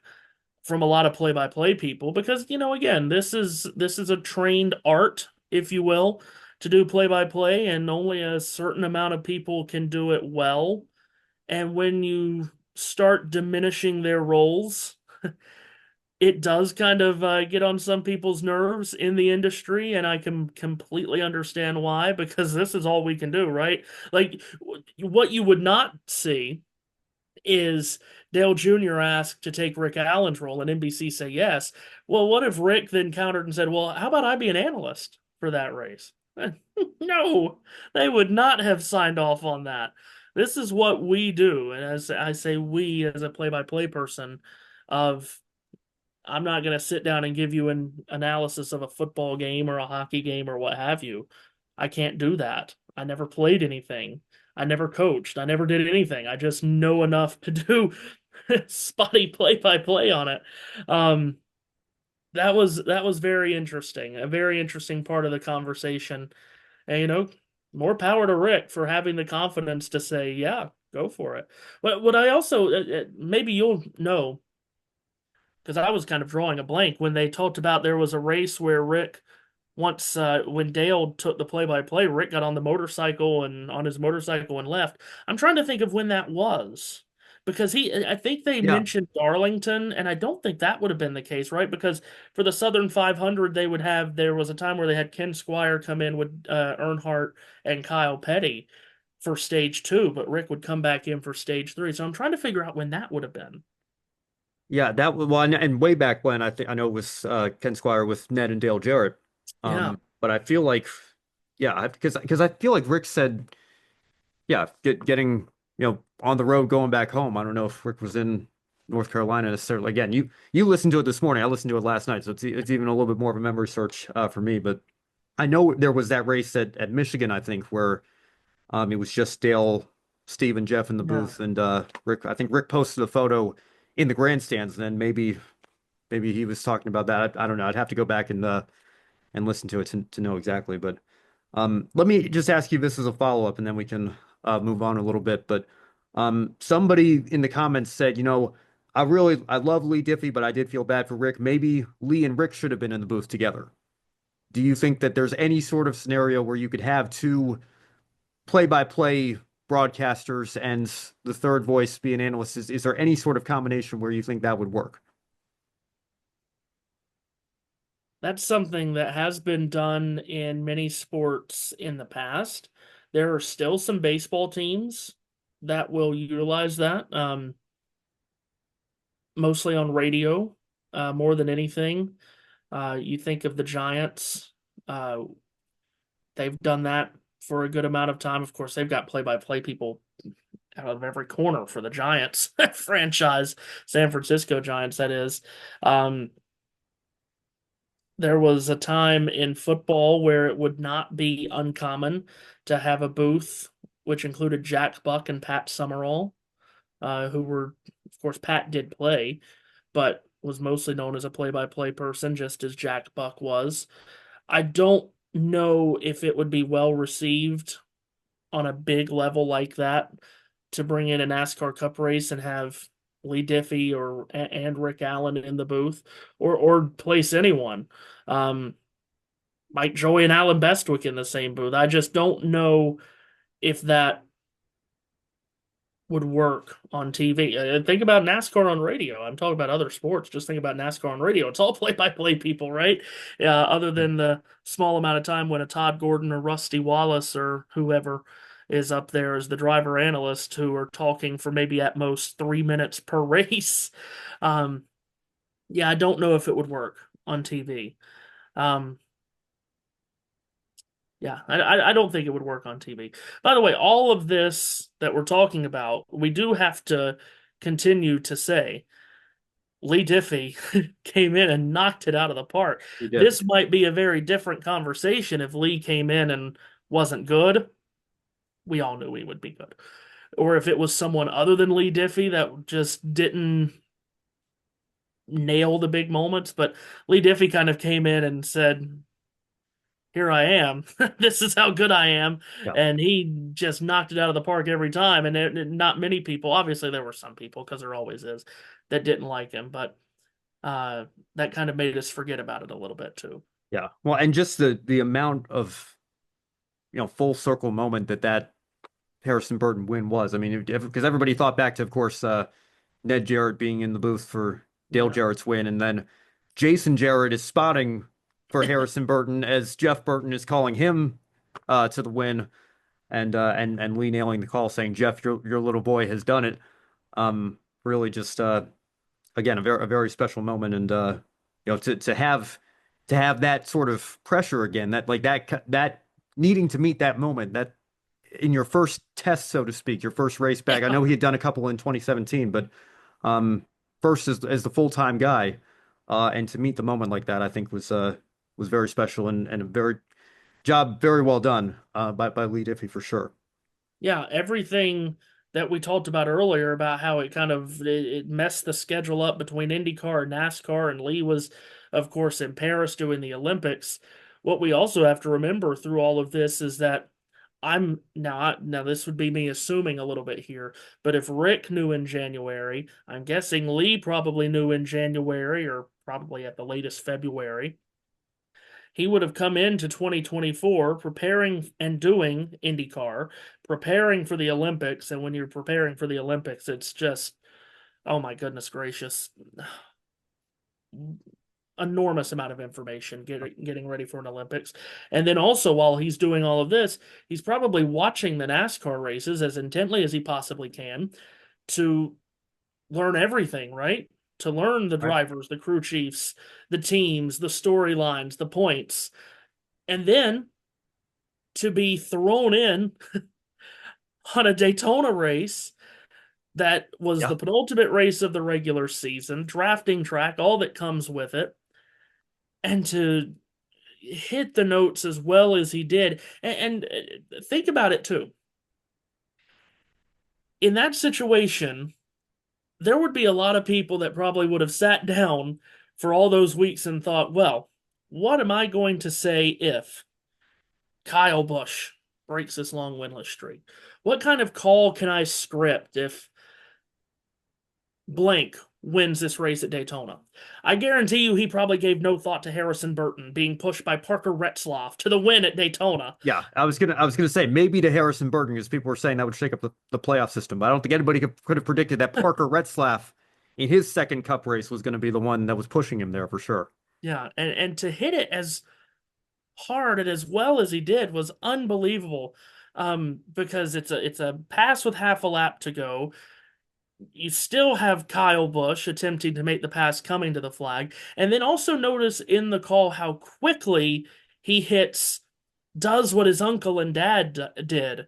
from a lot of play-by-play people because again this is a trained art, if you will, to do play-by-play, and only a certain amount of people can do it well. And when you start diminishing their roles, it does kind of get on some people's nerves in the industry, and I can completely understand why, because this is all we can do, right? Like, what you would not see is Dale Jr. asked to take Rick Allen's role, and NBC say yes. Well, what if Rick then countered and said, "Well, how about I be an analyst for that race?" No, they would not have signed off on that. This is what we do, and as I say, we as a play-by-play person, of I'm not going to sit down and give you an analysis of a football game or a hockey game or what have you. I can't do that. I never played anything. I never coached. I never did anything. I just know enough to do spotty play-by-play on it. Um, that was very interesting. A very interesting part of the conversation. And more power to Rick for having the confidence to say, "Yeah, go for it." What I also maybe you'll know, because I was kind of drawing a blank when they talked about there was a race where Rick once when Dale took the play-by-play, Rick got on the motorcycle and on his motorcycle and left. I'm trying to think of when that was. Because I think they Yeah. mentioned Darlington, and I don't think that would have been the case, right? Because for the Southern 500, there was a time where they had Ken Squire come in with Earnhardt and Kyle Petty for stage two, but Rick would come back in for stage three. So I'm trying to figure out when that would have been. Yeah, that was one, and way back when I know it was Ken Squire with Ned and Dale Jarrett. Yeah. But I feel like, yeah, because I feel like Rick said, yeah, getting on the road going back home. I don't know if Rick was in North Carolina necessarily. Again, you listened to it this morning. I listened to it last night, so it's even a little bit more of a memory search for me. But I know there was that race at Michigan, I think, where it was just Dale, Steve, and Jeff in the Yeah. booth, and Rick. I think Rick posted a photo in the grandstands. And then maybe he was talking about that. I don't know. I'd have to go back and listen to it to know exactly. But let me just ask you this as a follow-up, and then we can move on a little bit. But somebody in the comments said, I love Lee Diffie, but I did feel bad for Rick. Maybe Lee and Rick should have been in the booth together. Do you think that there's any sort of scenario where you could have two play-by-play broadcasters and the third voice be an analyst? Is there any sort of combination where you think that would work? That's something that has been done in many sports in the past. There are still some baseball teams that will utilize that, mostly on radio, more than anything. You think of the Giants, uh, they've done that for a good amount of time. Of course, they've got play-by-play people out of every corner for the Giants franchise, San Francisco Giants, that is. Um, there was a time in football where it would not be uncommon to have a booth which included Jack Buck and Pat Summerall, who were, of course, Pat did play, but was mostly known as a play-by-play person, just as Jack Buck was. I don't know if it would be well received on a big level like that to bring in a NASCAR Cup race and have Lee Diffie or and Rick Allen in the booth, or place anyone. Um, Mike Joy and Alan Bestwick in the same booth. I just don't know if that would work on TV. Think about NASCAR on radio. I'm talking about other sports. Just think about NASCAR on radio. It's all play-by-play people, right? Other than the small amount of time when a Todd Gordon or Rusty Wallace or whoever is up there as the driver analyst who are talking for maybe at most 3 minutes per race. Um, yeah, I don't know if it would work on TV. Um, yeah, I don't think it would work on TV. By the way, all of this that we're talking about, we do have to continue to say Lee Diffie came in and knocked it out of the park. He did. This might be a very different conversation if Lee came in and wasn't good. We all knew he would be good. Or if it was someone other than Lee Diffie that just didn't nail the big moments. But Lee Diffie kind of came in and said, here I am. This is how good I am. Yeah. And he just knocked it out of the park every time. And not many people, obviously, there were some people, because there always is, that didn't like him. But that kind of made us forget about it a little bit, too. Yeah. Well, and just the amount of, full circle moment that Harrison Burton win was. I mean, because everybody thought back to, of course, Ned Jarrett being in the booth for Dale Yeah. Jarrett's win, and then Jason Jarrett is spotting for Harrison Burton as Jeff Burton is calling him to the win, and Lee nailing the call, saying, "Jeff, your little boy has done it." Really, just again a very special moment, and to have that sort of pressure again, that needing to meet that moment, that in your first test, so to speak, your first race back. I know he had done a couple in 2017, but first as the full-time guy, and to meet the moment like that, I think was very special, and a very well done by Lee Diffie for sure. Yeah, everything that we talked about earlier about how it kind of it messed the schedule up between IndyCar and NASCAR, and Lee was, of course, in Paris doing the Olympics. What we also have to remember through all of this is that now this would be me assuming a little bit here, but if Rick knew in January, I'm guessing Lee probably knew in January or probably at the latest February. He would have come into 2024 preparing and doing IndyCar, preparing for the Olympics. And when you're preparing for the Olympics, it's just, oh my goodness gracious, enormous amount of information getting ready for an Olympics. And then also, while he's doing all of this, he's probably watching the NASCAR races as intently as he possibly can to learn everything, right? To learn the Right. drivers, the crew chiefs, the teams, the storylines, the points. And then to be thrown in on a Daytona race that was Yeah. the penultimate race of the regular season, drafting track, all that comes with it, and to hit the notes as well as he did. And think about it too. In that situation, there would be a lot of people that probably would have sat down for all those weeks and thought, well, what am I going to say if Kyle Busch breaks this long winless streak? What kind of call can I script if blank wins this race at Daytona. I guarantee you he probably gave no thought to Harrison Burton being pushed by Parker Retzlaff to the win at Daytona. Yeah, I was gonna say maybe to Harrison Burton because people were saying that would shake up the playoff system, but I don't think anybody could have predicted that Parker Retzlaff in his second Cup race was going to be the one that was pushing him there for sure. Yeah, and to hit it as hard and as well as he did was unbelievable. Because it's a pass with half a lap to go. You still have Kyle Busch attempting to make the pass coming to the flag. And then also notice in the call how quickly he does what his uncle and dad did.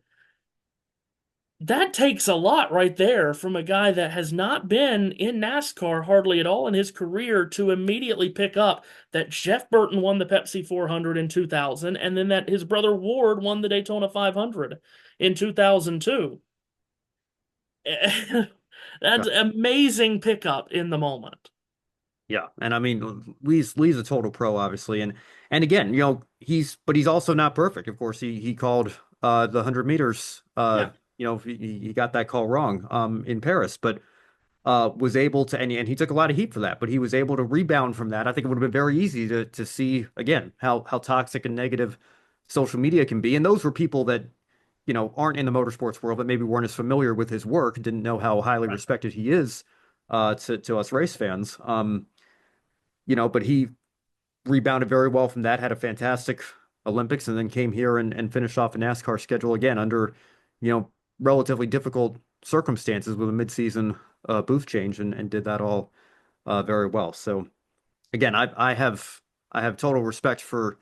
That takes a lot right there from a guy that has not been in NASCAR hardly at all in his career to immediately pick up that Jeff Burton won the Pepsi 400 in 2000 and then that his brother Ward won the Daytona 500 in 2002. Yeah, That's amazing pickup in the moment. yeah, and I mean Lee's a total pro, obviously, and again, he's also not perfect. Of course, he called the 100 meters. Yeah, He got that call wrong in Paris, but was able to, and he took a lot of heat for that, but he was able to rebound from that. I think it would have been very easy to see again how toxic and negative social media can be. And those were people that, aren't in the motorsports world, but maybe weren't as familiar with his work, didn't know how highly right. respected he is to us race fans. But he rebounded very well from that, had a fantastic Olympics, and then came here and finished off a NASCAR schedule again under, you know, relatively difficult circumstances with a midseason booth change and did that all very well. So again, I have total respect for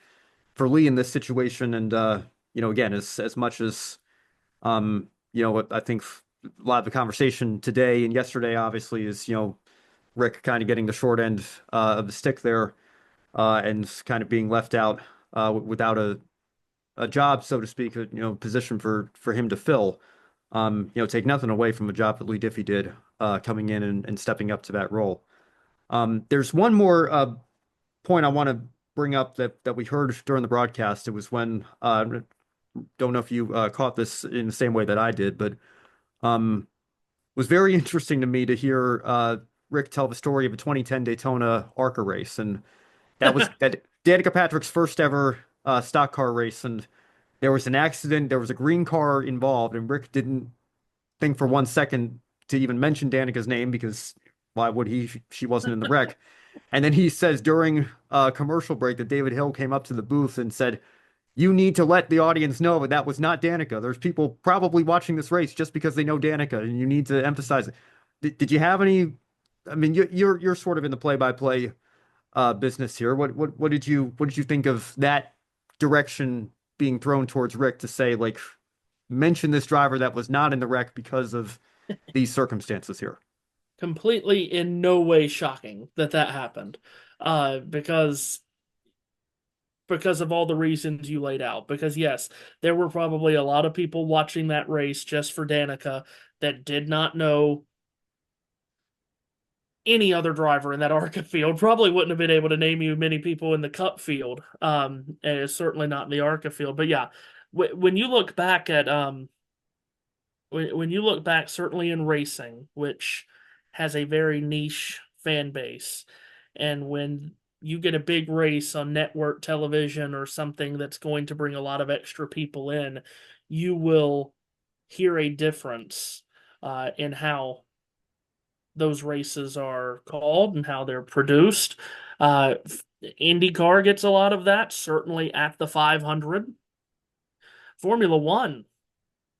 Lee in this situation, and again, as much as I think a lot of the conversation today and yesterday obviously is Rick kind of getting the short end of the stick there and kind of being left out without a job, so to speak, position for him to fill. Take nothing away from the job that Lee Diffie did coming in and stepping up to that role. There's one more point I want to bring up that we heard during the broadcast. It was when don't know if you caught this in the same way that I did, but um, was very interesting to me to hear Rick tell the story of a 2010 Daytona ARCA race, and that Danica Patrick's first ever stock car race, and there was an accident. There was a green car involved, and Rick didn't think for 1 second to even mention Danica's name because why would he? She wasn't in the wreck. And then he says during a commercial break that David Hill came up to the booth and said, "You need to let the audience know that that was not Danica. There's people probably watching this race just because they know Danica, and you need to emphasize it." Did you have any? I mean, you're sort of in the play-by-play business here. What did you think of that direction being thrown towards Rick to say like mention this driver that was not in the wreck because of these circumstances here? Completely in no way shocking that that happened. Because of all the reasons you laid out. Because yes, there were probably a lot of people watching that race just for Danica that did not know any other driver in that ARCA field. Probably wouldn't have been able to name you many people in the Cup field. And certainly not in the ARCA field. But yeah, when you look back at when you look back, certainly in racing, which has a very niche fan base, and when you get a big race on network television or something that's going to bring a lot of extra people in, you will hear a difference in how those races are called and how they're produced. Uh, IndyCar gets a lot of that, certainly at the 500. Formula One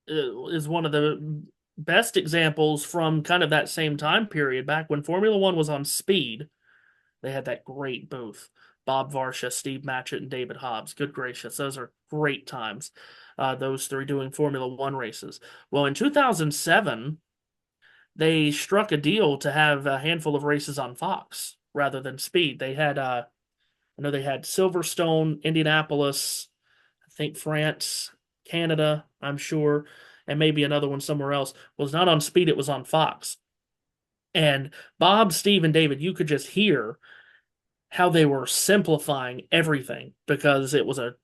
is one of the best examples from kind of that same time period back when Formula One was on speed. They had that great booth. Bob Varsha, Steve Matchett, and David Hobbs. Good gracious, those are great times. Those three doing Formula One races. Well, in 2007, they struck a deal to have a handful of races on Fox rather than speed. They had, I know they had Silverstone, Indianapolis, I think France, Canada, I'm sure, and maybe another one somewhere else. Well, it's not on speed, it was on Fox. And Bob, Steve, and David, you could just hear how they were simplifying everything because it was a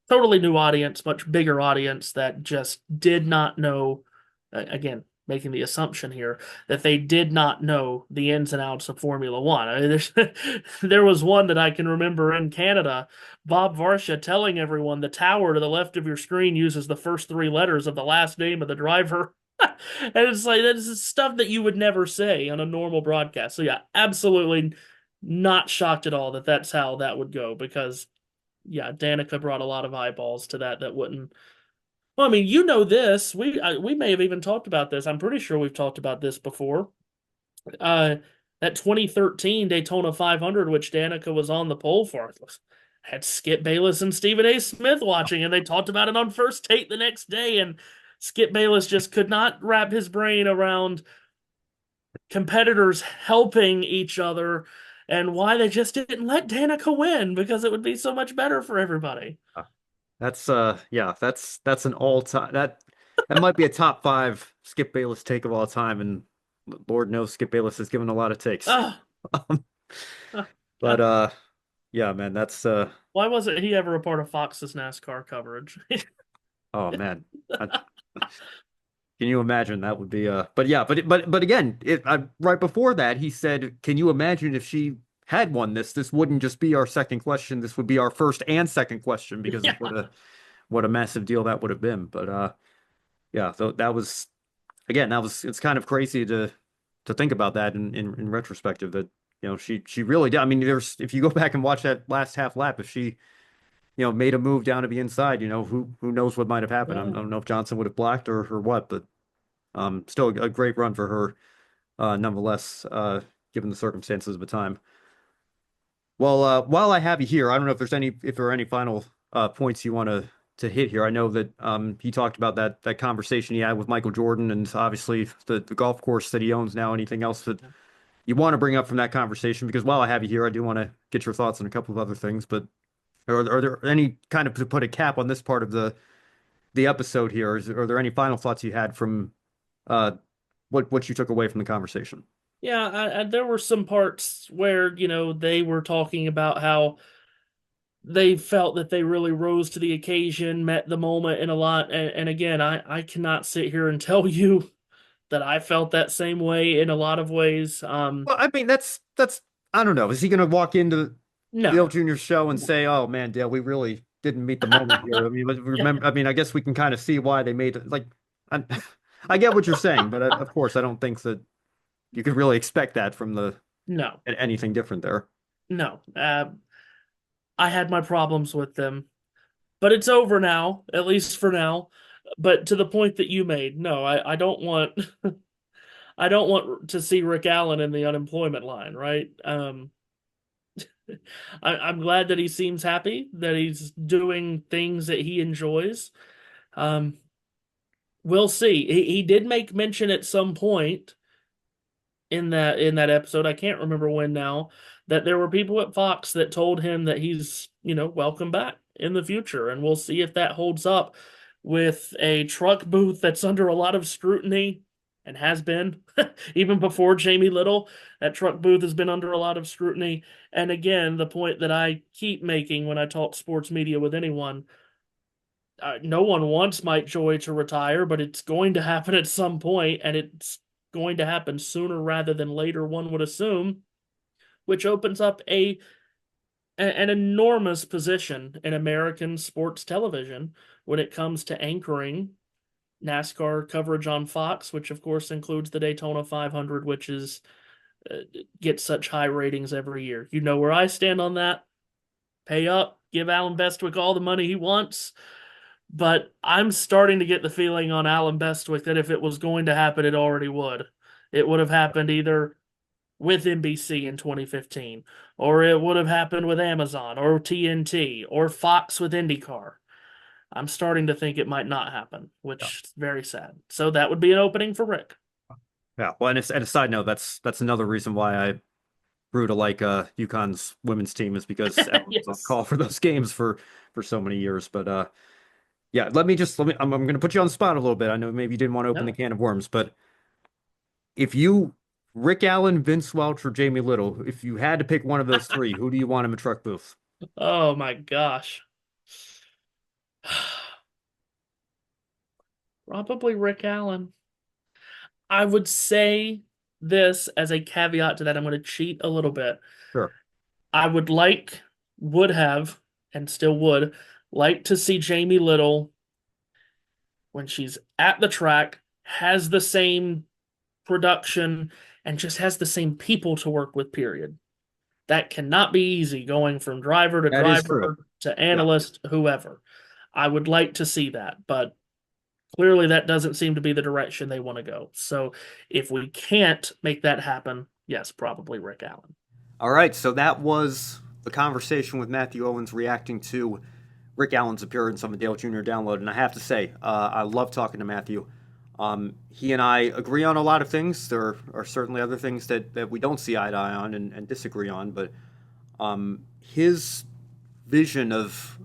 totally new audience, much bigger audience that just did not know. Again, making the assumption here that they did not know the ins and outs of Formula One. I mean, there was one that I can remember in Canada, Bob Varsha telling everyone the tower to the left of your screen uses the first three letters of the last name of the driver. And it's like that's stuff that you would never say on a normal broadcast. So yeah, absolutely not shocked at all that that's how that would go because yeah, Danica brought a lot of eyeballs to that wouldn't. Well, I mean, you know this. We may have even talked about this. I'm pretty sure we've talked about this before. Uh, that 2013 Daytona 500, which Danica was on the pole for, had Skip Bayless and Stephen A. Smith watching, and they talked about it on First Take the next day. And Skip Bayless just could not wrap his brain around competitors helping each other and why they just didn't let Danica win because it would be so much better for everybody. That's yeah, that's an all-time that might be a top five Skip Bayless take of all time, and Lord knows Skip Bayless has given a lot of takes. Oh, Um, but yeah, man, that's why wasn't he ever a part of Fox's NASCAR coverage? oh man. I, can you imagine that would be but yeah, but again, right before that he said, "Can you imagine if she had won this? This wouldn't just be our second question. This would be our first and second question because of Yeah. what a massive deal that would have been." But yeah, so that was again, that was it's kind of crazy to think about that in retrospective that she really did. I mean, there's if you go back and watch that last half lap, if she made a move down to the inside, who knows what might have happened. I don't know if Johnson would have blocked or what, but still a great run for her nonetheless, given the circumstances of the time. Well, while I have you here, I don't know if there are any final points you want to hit here. I know that he talked about that conversation he had with Michael Jordan, and obviously the golf course that he owns now. Anything else that you want to bring up from that conversation? Because while I have you here, I do want to get your thoughts on a couple of other things. But are there any kind of to put a cap on this part of the episode here? Are there any final thoughts you had from uh, what you took away from the conversation? Yeah, there were some parts where, they were talking about how they felt that they really rose to the occasion, met the moment in a lot. And again, I cannot sit here and tell you that I felt that same way in a lot of ways. Well, I mean, that's I don't know. Is he going to walk into Dale No. Jr.'s show and say, "Oh man, Dale, we really didn't meet the moment here"? I mean, but Yeah. remember, I mean, I guess we can kind of see why they made it. Like, I, I get what you're saying, but of course, I don't think that you could really expect that from the No. anything different there. No. I had my problems with them, but it's over now, at least for now. But to the point that you made, no, I don't want I don't want to see Rick Allen in the unemployment line, right? I'm glad that he seems happy, that he's doing things that he enjoys. Um, we'll see. He did make mention at some point in that episode, I can't remember when now, that there were people at Fox that told him that he's, welcome back in the future. And we'll see if that holds up with a truck booth that's under a lot of scrutiny and has been even before Jamie Little. That truck booth has been under a lot of scrutiny. And again, the point that I keep making when I talk sports media with anyone, no one wants Mike Joy to retire, but it's going to happen at some point, and it's going to happen sooner rather than later, one would assume, which opens up an enormous position in American sports television when it comes to anchoring NASCAR coverage on Fox, which of course includes the Daytona 500, which is gets such high ratings every year. You know where I stand on that. Pay up, give Alan Bestwick all the money he wants. But I'm starting to get the feeling on Alan Bestwick that if it was going to happen, it already would. It would have happened either with NBC in 2015, or it would have happened with Amazon, or TNT, or Fox with IndyCar. I'm starting to think it might not happen, Yeah. which is very sad. So that would be an opening for Rick. Yeah. Well, and a side note, that's another reason why I grew to like UConn's women's team is because Ellen was on Yes. call for those games for so many years. But yeah, let me I'm going to put you on the spot a little bit. I know maybe you didn't want to open the No. can of worms, but if you Rick Allen, Vince Welch, or Jamie Little, if you had to pick one of those three, who do you want in the truck booth? Oh my gosh. Probably Rick Allen. I would say this as a caveat to that. I'm going to cheat a little bit. Sure. I would have, and still would, like to see Jamie Little when she's at the track, has the same production, and just has the same people to work with, period. That cannot be easy going from driver to That is true. driver to Yeah. analyst, whoever. I would like to see that, but clearly that doesn't seem to be the direction they want to go. So if we can't make that happen, yes, probably Rick Allen. All right, so that was the conversation with Matthew Owens reacting to Rick Allen's appearance on the Dale Jr. Download, and I have to say, I love talking to Matthew. He and I agree on a lot of things. There are certainly other things that we don't see eye to eye on and disagree on, but his vision of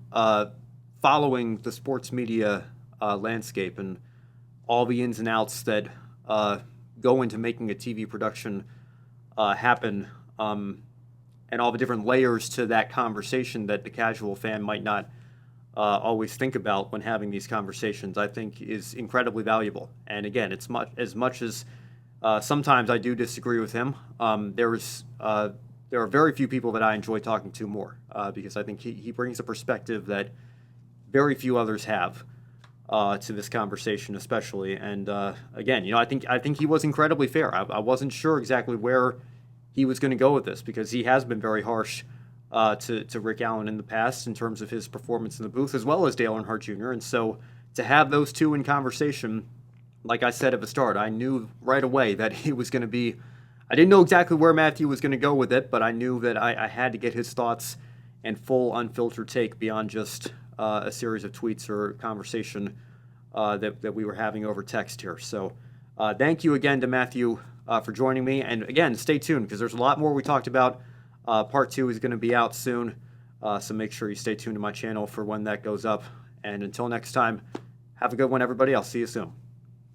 following the sports media landscape and all the ins and outs that go into making a TV production happen, and all the different layers to that conversation that the casual fan might not always think about when having these conversations, I think is incredibly valuable. And again, it's much as sometimes I do disagree with him. There are very few people that I enjoy talking to more because I think he brings a perspective that very few others have to this conversation, especially. And again, I think he was incredibly fair. I wasn't sure exactly where he was going to go with this because he has been very harsh to Rick Allen in the past in terms of his performance in the booth, as well as Dale Earnhardt Jr. And so to have those two in conversation, like I said at the start, I knew right away that he was going to be. I didn't know exactly where Matthew was going to go with it, but I knew that I had to get his thoughts and full unfiltered take beyond just a series of tweets or conversation that we were having over text here. So thank you again to Matthew for joining me. And again, stay tuned because there's a lot more we talked about. Part 2 is going to be out soon, so make sure you stay tuned to my channel for when that goes up. And until next time, have a good one, everybody. I'll see you soon.